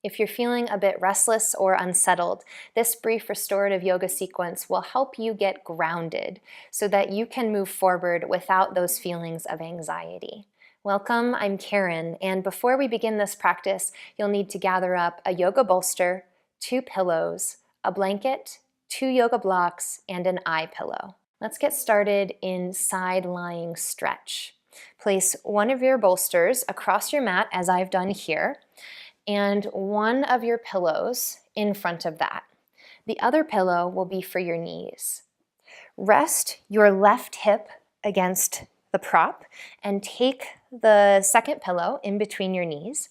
If you're feeling a bit restless or unsettled, this brief restorative yoga sequence will help you get grounded so that you can move forward without those feelings of anxiety. Welcome, I'm Caren, and before we begin this practice, you'll need to gather up a yoga bolster, 2 pillows, a blanket, 2 yoga blocks, and an eye pillow. Let's get started in side lying stretch. Place one of your bolsters across your mat, as I've done here, and one of your pillows in front of that. The other pillow will be for your knees. Rest your left hip against the prop and take the second pillow in between your knees.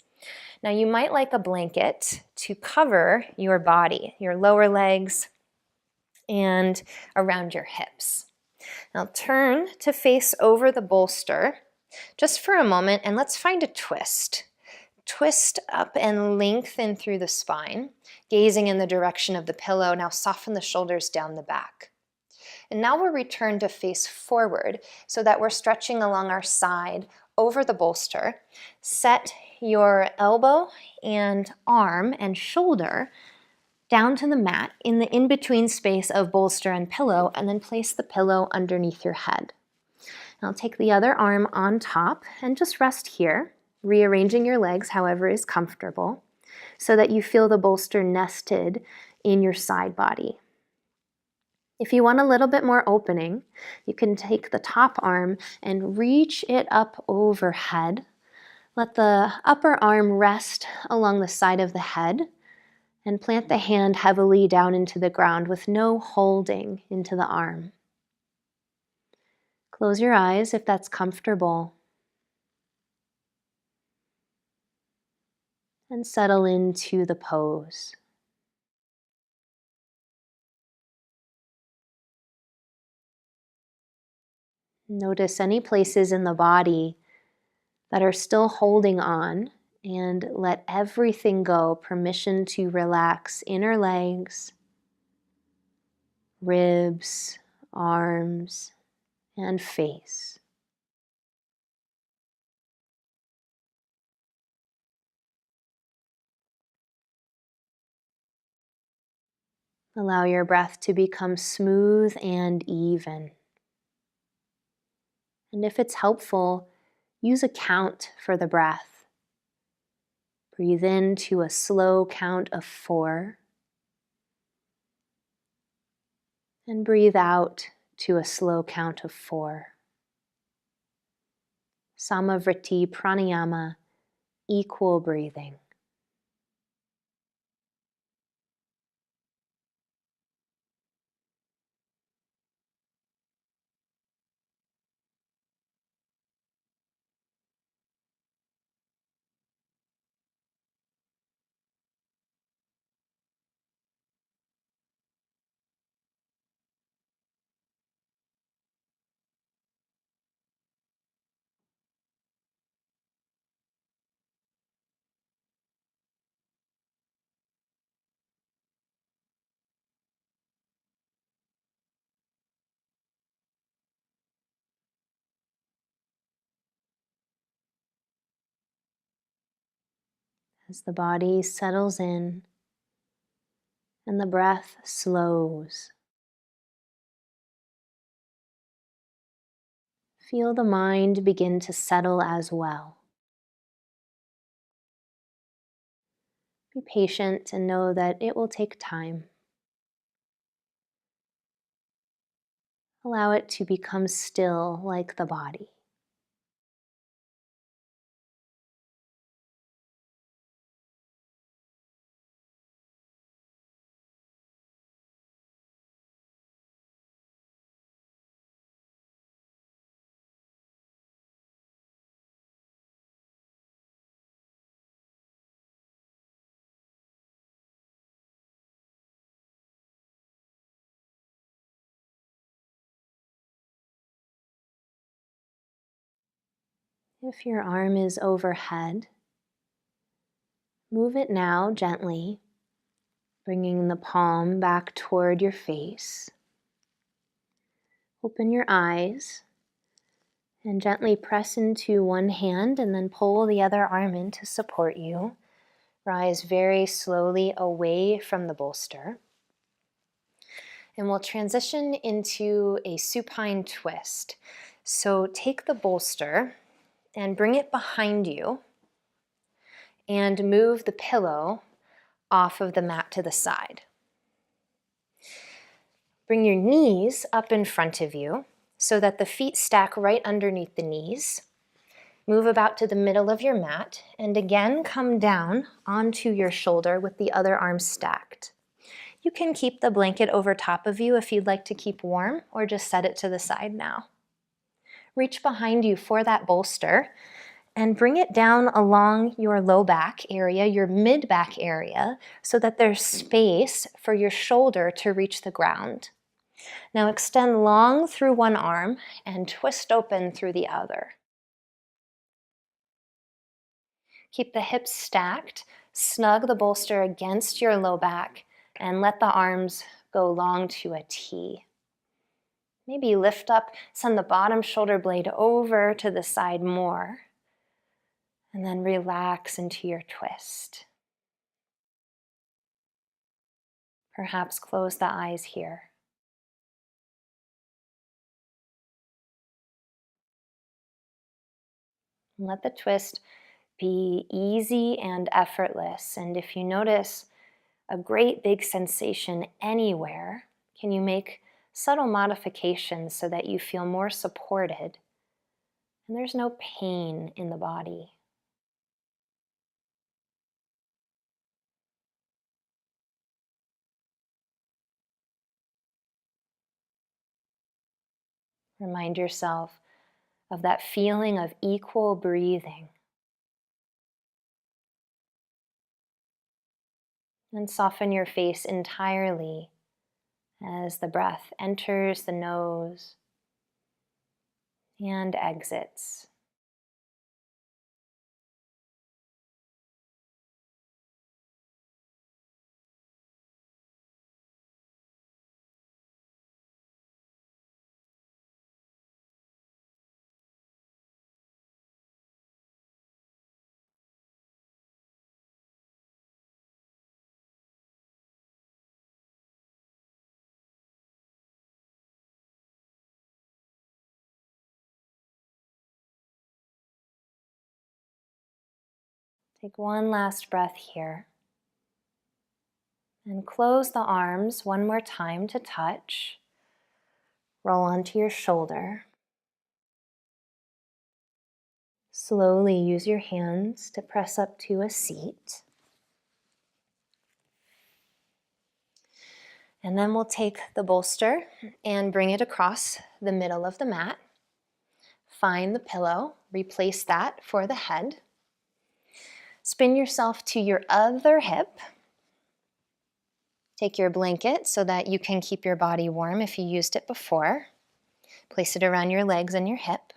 Now you might like a blanket to cover your body, your lower legs, and around your hips. Now turn to face over the bolster just for a moment and let's find a twist. Twist up and lengthen through the spine, gazing in the direction of the pillow. Now soften the shoulders down the back. And now we'll return to face forward so that we're stretching along our side over the bolster. Set your elbow and arm and shoulder down to the mat in the in-between space of bolster and pillow, and then place the pillow underneath your head. Now take the other arm on top and just rest here, rearranging your legs however is comfortable so that you feel the bolster nested in your side body. If you want a little bit more opening, you can take the top arm and reach it up overhead. Let the upper arm rest along the side of the head and plant the hand heavily down into the ground with no holding into the arm. Close your eyes if that's comfortable. And settle into the pose. Notice any places in the body that are still holding on and let everything go. Permission to relax inner legs, ribs, arms, and face. Allow your breath to become smooth and even. And if it's helpful, use a count for the breath. Breathe in to a slow count of 4. And breathe out to a slow count of 4. Samavriti pranayama, equal breathing. As the body settles in and the breath slows, feel the mind begin to settle as well. Be patient and know that it will take time. Allow it to become still like the body. If your arm is overhead, move it now gently, bringing the palm back toward your face. Open your eyes and gently press into one hand and then pull the other arm in to support you. Rise very slowly away from the bolster. And we'll transition into a supine twist. So take the bolster and bring it behind you and move the pillow off of the mat to the side. Bring your knees up in front of you so that the feet stack right underneath the knees. Move about to the middle of your mat and again come down onto your shoulder with the other arm stacked. You can keep the blanket over top of you if you'd like to keep warm, or just set it to the side now. Reach behind you for that bolster and bring it down along your low back area, your mid back area, so that there's space for your shoulder to reach the ground. Now extend long through one arm and twist open through the other. Keep the hips stacked, snug the bolster against your low back, and let the arms go long to a T. Maybe lift up, send the bottom shoulder blade over to the side more, and then relax into your twist. Perhaps close the eyes here. And let the twist be easy and effortless. And if you notice a great big sensation anywhere, can you make subtle modifications so that you feel more supported and there's no pain in the body? Remind yourself of that feeling of equal breathing. And soften your face entirely as the breath enters the nose and exits. Take one last breath here. And close the arms one more time to touch. Roll onto your shoulder. Slowly use your hands to press up to a seat. And then we'll take the bolster and bring it across the middle of the mat. Find the pillow, replace that for the head. Spin yourself to your other hip. Take your blanket so that you can keep your body warm if you used it before. Place it around your legs and your hip.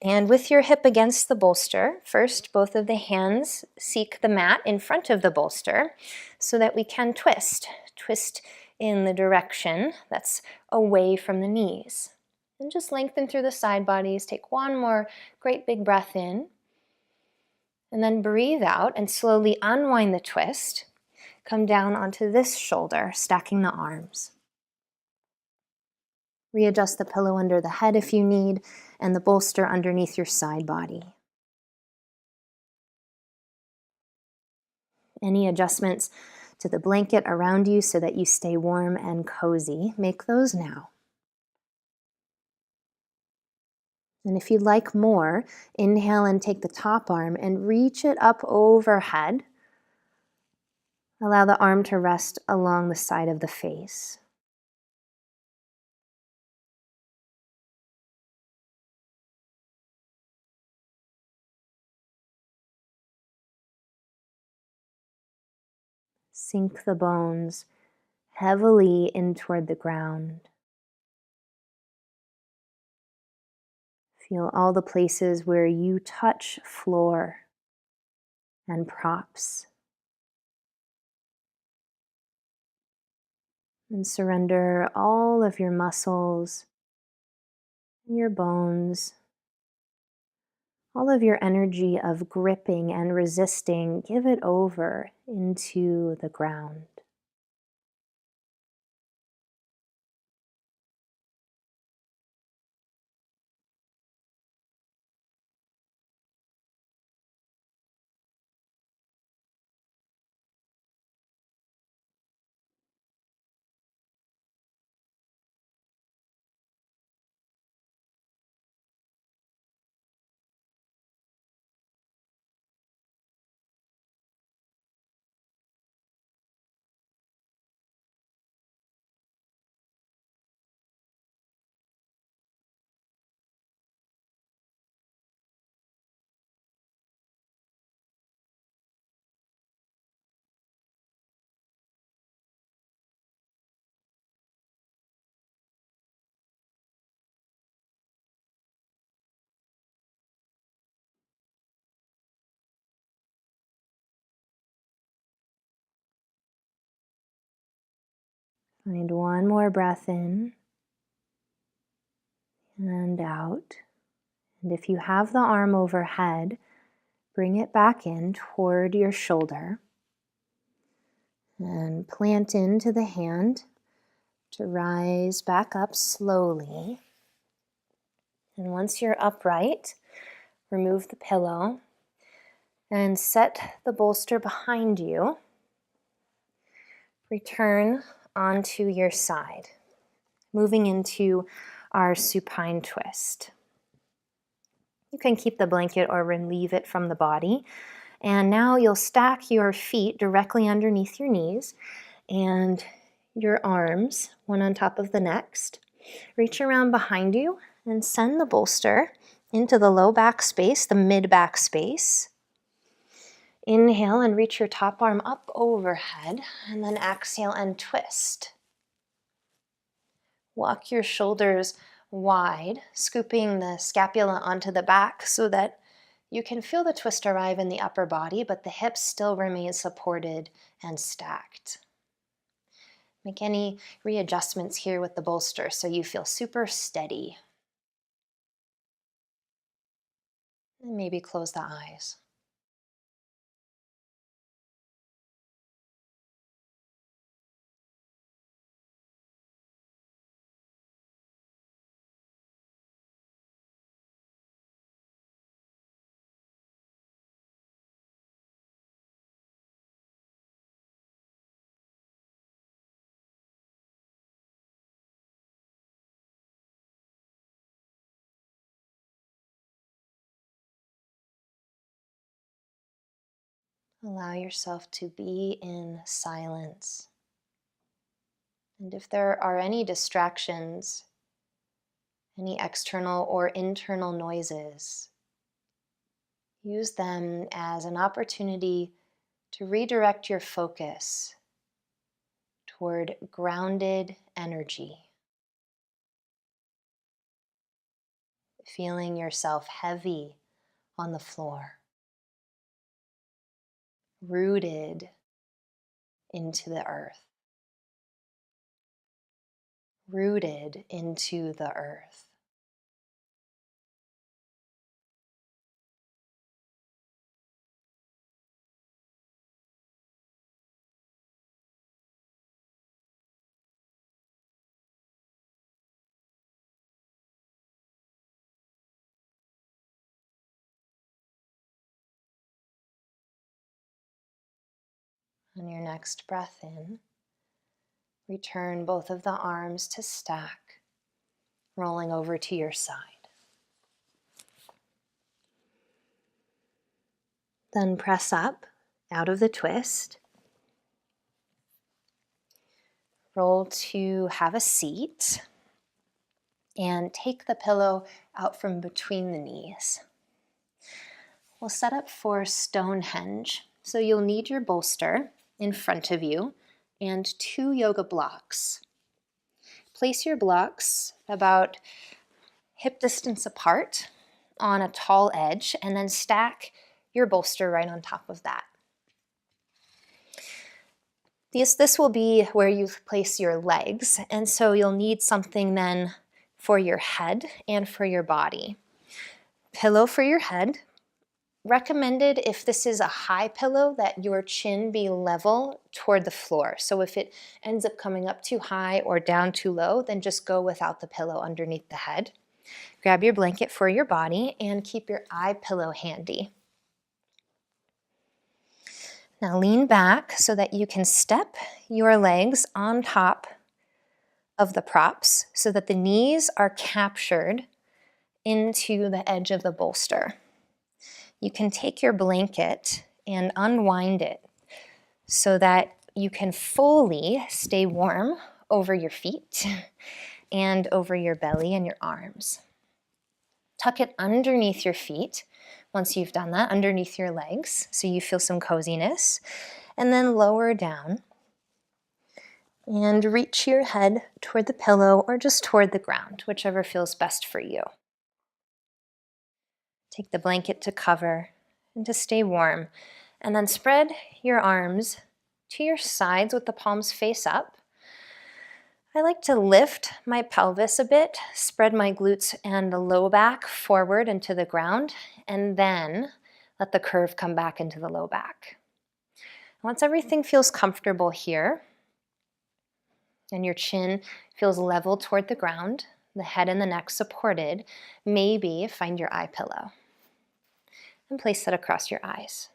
And with your hip against the bolster, first both of the hands seek the mat in front of the bolster so that we can twist. Twist in the direction that's away from the knees. And just lengthen through the side bodies. Take one more great big breath in. And then breathe out and slowly unwind the twist. Come down onto this shoulder, stacking the arms. Readjust the pillow under the head if you need, and the bolster underneath your side body. Any adjustments to the blanket around you so that you stay warm and cozy, make those now. And if you'd like more, inhale and take the top arm and reach it up overhead. Allow the arm to rest along the side of the face. Sink the bones heavily in toward the ground. Feel all the places where you touch floor and props. And surrender all of your muscles and your bones, all of your energy of gripping and resisting, give it over into the ground. Find one more breath in and out. And if you have the arm overhead, bring it back in toward your shoulder and plant into the hand to rise back up slowly. And once you're upright, remove the pillow and set the bolster behind you. Return onto your side, moving into our supine twist. You can keep the blanket or relieve it from the body. And now you'll stack your feet directly underneath your knees and your arms, one on top of the next. Reach around behind you and send the bolster into the low back space, the mid back space. Inhale and reach your top arm up overhead, and then exhale and twist. Walk your shoulders wide, scooping the scapula onto the back so that you can feel the twist arrive in the upper body, but the hips still remain supported and stacked. Make any readjustments here with the bolster so you feel super steady. And maybe close the eyes. Allow yourself to be in silence. And if there are any distractions, any external or internal noises, use them as an opportunity to redirect your focus toward grounded energy. Feeling yourself heavy on the floor, rooted into the earth, rooted into the earth. On your next breath in, return both of the arms to stack, rolling over to your side. Then press up out of the twist. Roll to have a seat and take the pillow out from between the knees. We'll set up for Stonehenge. So you'll need your bolster in front of you and 2 yoga blocks. Place your blocks about hip distance apart on a tall edge and then stack your bolster right on top of that. This will be where you place your legs, and so you'll need something then for your head and for your body. Pillow for your head. Recommended, if this is a high pillow, that your chin be level toward the floor. So if it ends up coming up too high or down too low, then just go without the pillow underneath the head. Grab your blanket for your body and keep your eye pillow handy. Now lean back so that you can step your legs on top of the props so that the knees are captured into the edge of the bolster. You can take your blanket and unwind it so that you can fully stay warm over your feet and over your belly and your arms. Tuck it underneath your feet once you've done that, underneath your legs, so you feel some coziness. And then lower down and reach your head toward the pillow or just toward the ground, whichever feels best for you. Take the blanket to cover and to stay warm. And then spread your arms to your sides with the palms face up. I like to lift my pelvis a bit, spread my glutes and the low back forward into the ground, and then let the curve come back into the low back. Once everything feels comfortable here, and your chin feels level toward the ground, the head and the neck supported, maybe find your eye pillow and place that across your eyes.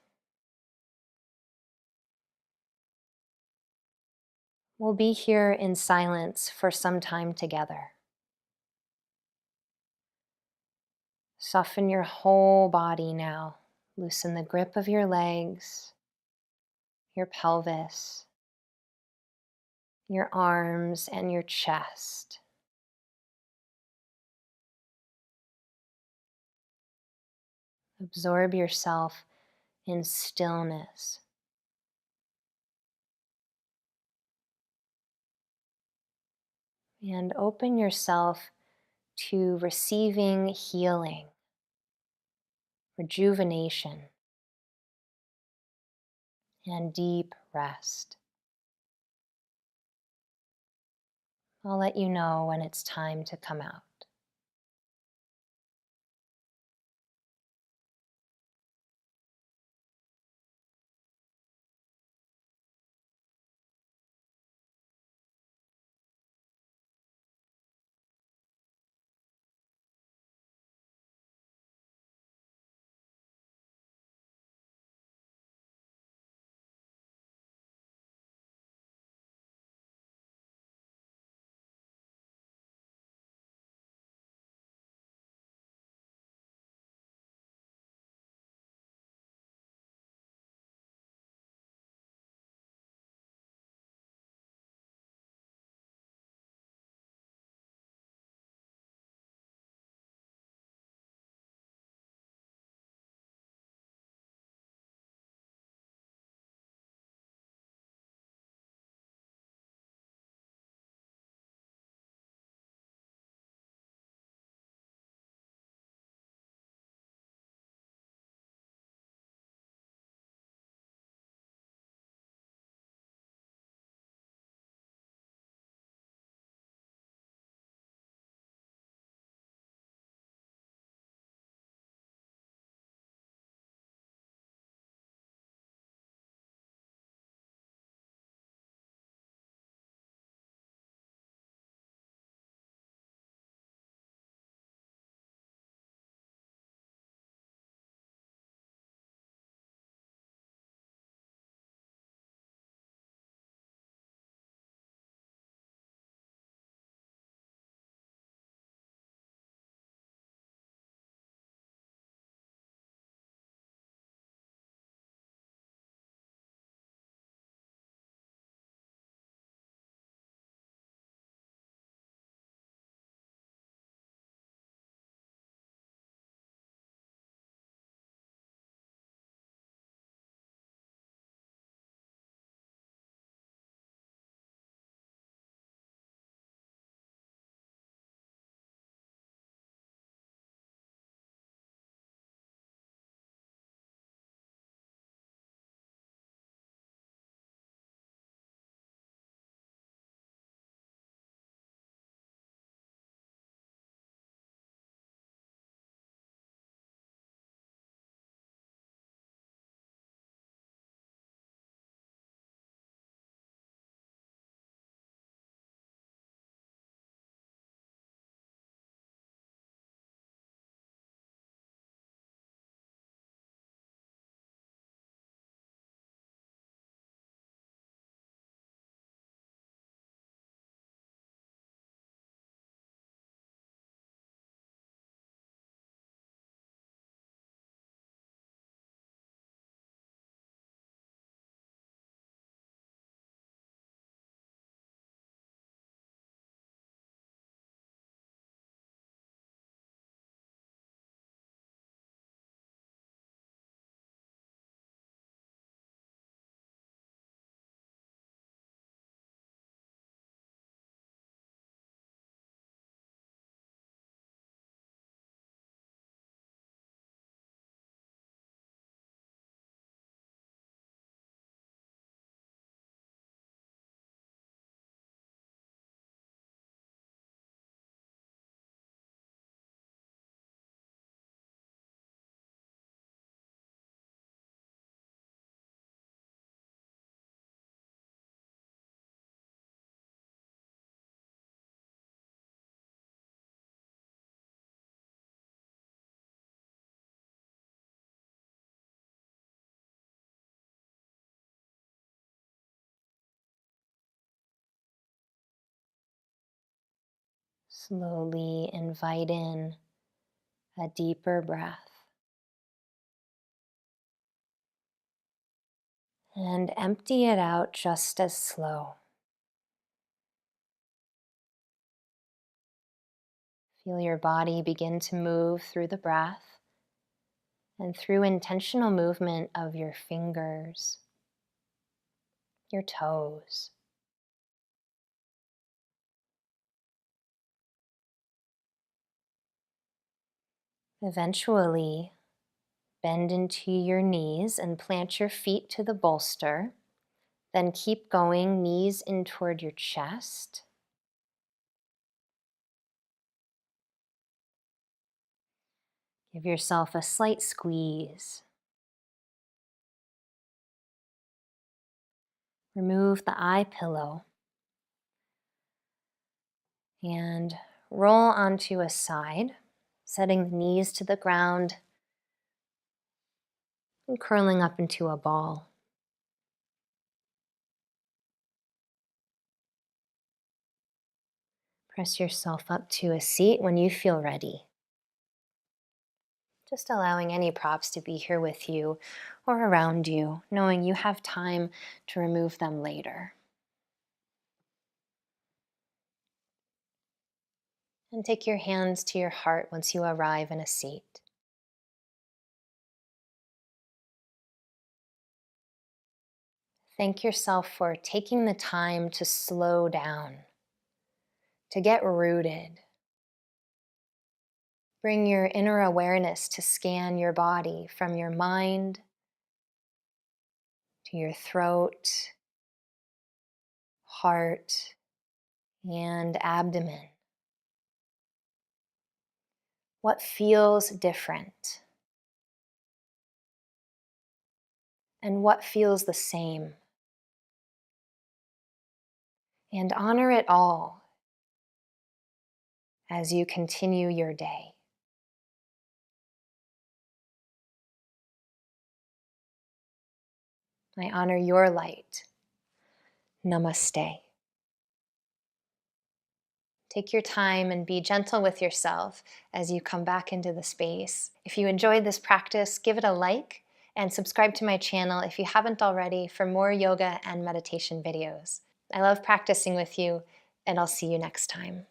We'll be here in silence for some time together. Soften your whole body now. Loosen the grip of your legs, your pelvis, your arms, and your chest. Absorb yourself in stillness. And open yourself to receiving healing, rejuvenation, and deep rest. I'll let you know when it's time to come out. Slowly invite in a deeper breath and empty it out just as slow. Feel your body begin to move through the breath and through intentional movement of your fingers, your toes. Eventually, bend into your knees and plant your feet to the bolster. Then keep going, knees in toward your chest. Give yourself a slight squeeze. Remove the eye pillow and roll onto a side, setting the knees to the ground and curling up into a ball. Press yourself up to a seat when you feel ready. Just allowing any props to be here with you or around you, knowing you have time to remove them later. And take your hands to your heart once you arrive in a seat. Thank yourself for taking the time to slow down, to get rooted. Bring your inner awareness to scan your body from your mind to your throat, heart, and abdomen. What feels different? And what feels the same? And honor it all as you continue your day. I honor your light. Namaste. Take your time and be gentle with yourself as you come back into the space. If you enjoyed this practice, give it a like and subscribe to my channel if you haven't already for more yoga and meditation videos. I love practicing with you, and I'll see you next time.